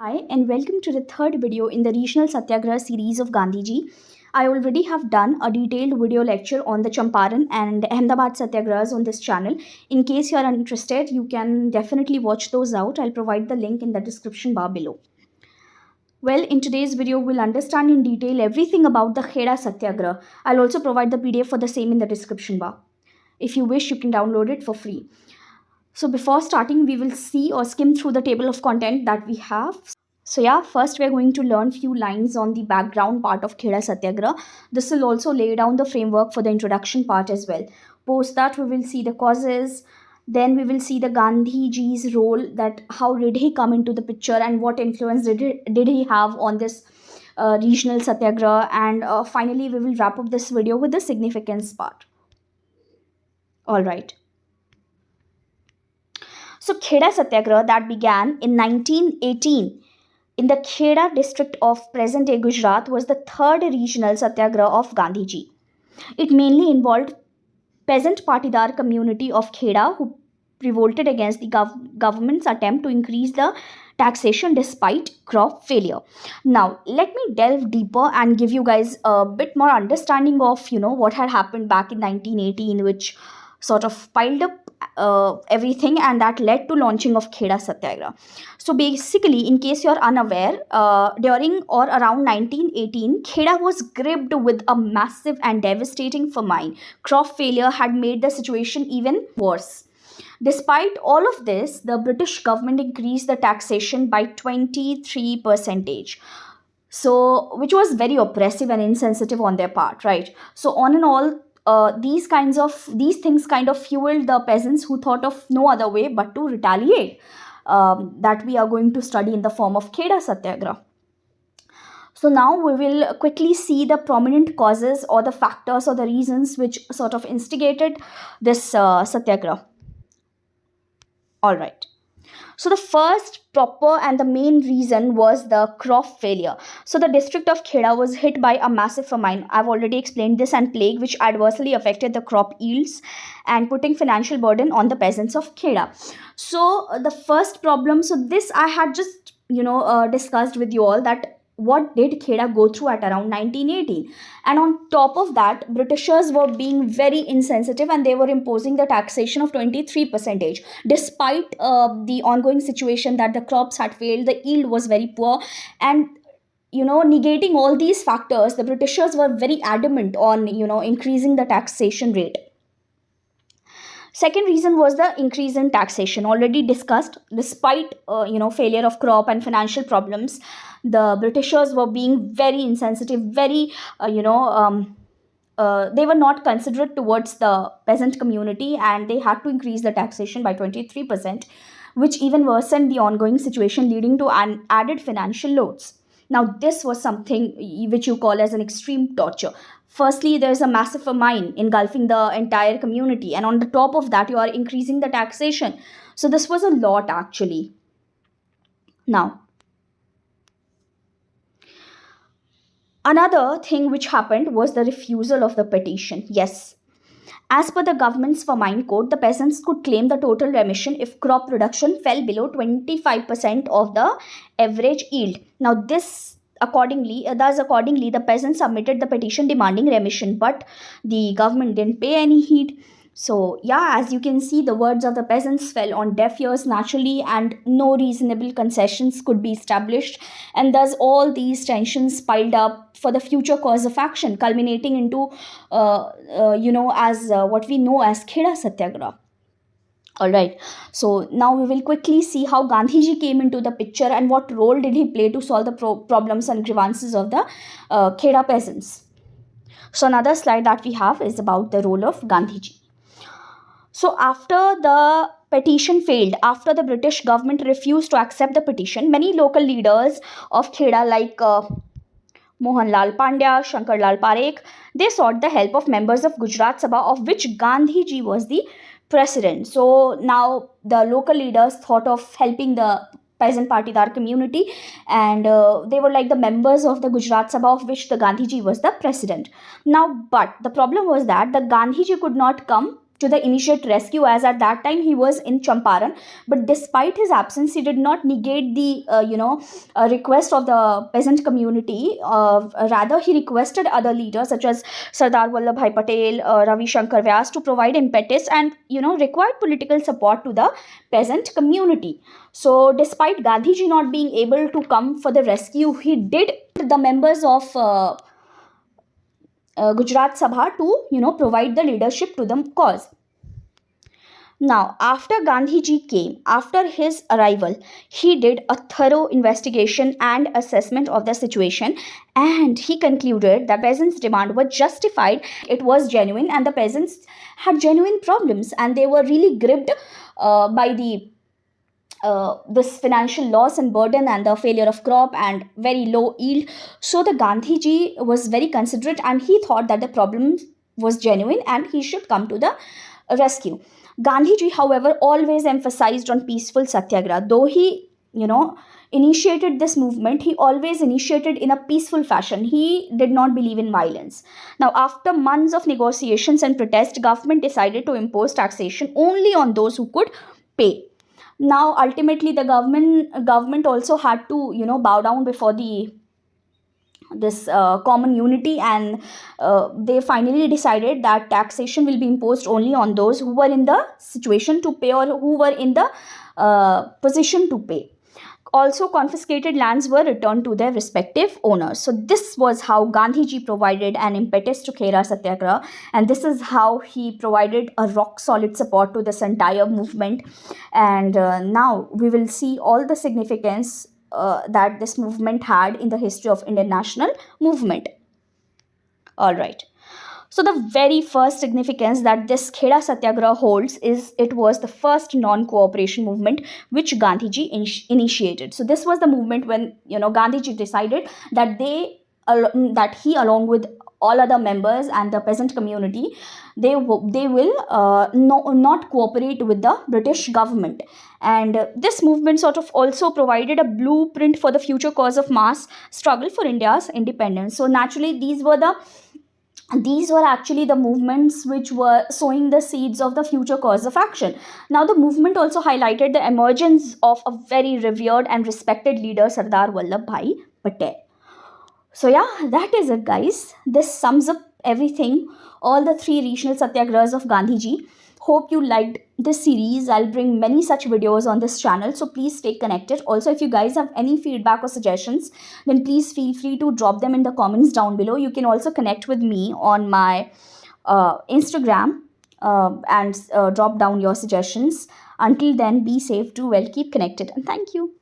Hi and welcome to the third video in the Regional Satyagraha series of Gandhiji. I already have done a detailed video lecture on the Champaran and Ahmedabad Satyagrahas on this channel. In case you are interested, you can definitely watch those out. I'll provide the link in the description bar below. Well, in today's video, we'll understand in detail everything about the Kheda Satyagraha. I'll also provide the PDF for the same in the description bar. If you wish, you can download it for free. So before starting, we will see or skim through the table of content that we have. So yeah, first we're going to learn few lines on the background part of Kheda Satyagraha. This will also lay down the framework for the introduction part as well. Post that, we will see the causes. Then we will see the Gandhiji's role, that how did he come into the picture and what influence did he have on this regional Satyagraha. And finally, we will wrap up this video with the significance part. All right. So Kheda Satyagraha that began in 1918 in the Kheda district of present-day Gujarat was the third regional Satyagraha of Gandhiji. It mainly involved peasant patidar community of Kheda who revolted against the government's attempt to increase the taxation despite crop failure. Now, let me delve deeper and give you guys a bit more understanding of, what had happened back in 1918, which sort of piled up everything and that led to launching of Kheda Satyagraha. So basically, in case you're unaware, during or around 1918, Kheda was gripped with a massive and devastating famine. Crop failure had made the situation even worse. Despite all of this, the British government increased the taxation by 23%. So, which was very oppressive and insensitive on their part, right? So on and all, these things kind of fueled the peasants who thought of no other way but to retaliate, that we are going to study in the form of Kheda Satyagraha. So now we will quickly see the prominent causes or the factors or the reasons which sort of instigated this Satyagraha. All right. So the first proper and the main reason was the crop failure. So the district of Kheda was hit by a massive famine. I've already explained this, and plague, which adversely affected the crop yields and putting financial burden on the peasants of Kheda. So the first problem, so this I had just, discussed with you all, that what did Kheda go through at around 1918. And on top of that, Britishers were being very insensitive and they were imposing the taxation of 23%. Despite the ongoing situation that the crops had failed, the yield was very poor. And, negating all these factors, the Britishers were very adamant on, increasing the taxation rate. Second reason was the increase in taxation, already discussed. Despite failure of crop and financial problems, the Britishers were being very insensitive, very they were not considerate towards the peasant community, and they had to increase the taxation by 23%, which even worsened the ongoing situation, leading to an added financial loads. Now, this was something which you call as an extreme torture. Firstly, there's a massive famine engulfing the entire community, and on the top of that, you are increasing the taxation. So this was a lot, actually. Now, another thing which happened was the refusal of the petition. Yes. As per the government's famine code, the peasants could claim the total remission if crop production fell below 25% of the average yield. Now, accordingly, the peasants submitted the petition demanding remission, but the government didn't pay any heed. So, yeah, as you can see, the words of the peasants fell on deaf ears naturally, and no reasonable concessions could be established. And thus, all these tensions piled up for the future course of action, culminating into, what we know as Kheda Satyagraha. All right. So now we will quickly see how Gandhiji came into the picture and what role did he play to solve the problems and grievances of the Kheda peasants. So another slide that we have is about the role of Gandhiji. So after the petition failed, after the British government refused to accept the petition, many local leaders of Kheda like Mohanlal Pandya, Shankarlal Parekh, they sought the help of members of Gujarat Sabha, of which Gandhiji was the president. So now the local leaders thought of helping the peasant patidar community, and they were like the members of the Gujarat Sabha, of which the Gandhiji was the president. Now, but the problem was that the Gandhiji could not come to the immediate rescue, as at that time he was in Champaran. But despite his absence, he did not negate the request of the peasant community. Rather, he requested other leaders such as Sardar Vallabhbhai Patel, Ravi Shankar Vyas to provide impetus and required political support to the peasant community. So despite Gandhiji not being able to come for the rescue, he did the members of Gujarat Sabha to provide the leadership to the cause. Now, after Gandhiji came, after his arrival, he did a thorough investigation and assessment of the situation, and he concluded that peasants' demand was justified, it was genuine, and the peasants had genuine problems, and they were really gripped by the this financial loss and burden and the failure of crop and very low yield. So the Gandhiji was very considerate, and he thought that the problem was genuine and he should come to the rescue. Gandhiji, however, always emphasized on peaceful satyagraha. Though he, initiated this movement, he always initiated in a peaceful fashion. He did not believe in violence. Now, after months of negotiations and protest, government decided to impose taxation only on those who could pay. Now, ultimately, the government also had to, bow down before this common unity, and they finally decided that taxation will be imposed only on those who were in the situation to pay or who were in the position to pay. Also, confiscated lands were returned to their respective owners. So this was how Gandhiji provided an impetus to Kheda Satyagraha, and this is how he provided a rock solid support to this entire movement. And now we will see all the significance that this movement had in the history of Indian national movement. All right. So the very first significance that this Kheda Satyagraha holds is it was the first non-cooperation movement which Gandhiji initiated. So this was the movement when Gandhiji decided that that he, along with all other members and the peasant community, they will not cooperate with the British government. And this movement sort of also provided a blueprint for the future cause of mass struggle for India's independence. So naturally, these were actually the movements which were sowing the seeds of the future course of action. Now, the movement also highlighted the emergence of a very revered and respected leader, Sardar Vallabhbhai Patel. So yeah, that is it, guys. This sums up everything, all the three regional satyagrahas of Gandhiji. Hope you liked this series. I'll bring many such videos on this channel, so please stay connected. Also, if you guys have any feedback or suggestions, then please feel free to drop them in the comments down below. You can also connect with me on my Instagram and drop down your suggestions. Until then, be safe, do well, keep connected, and thank you.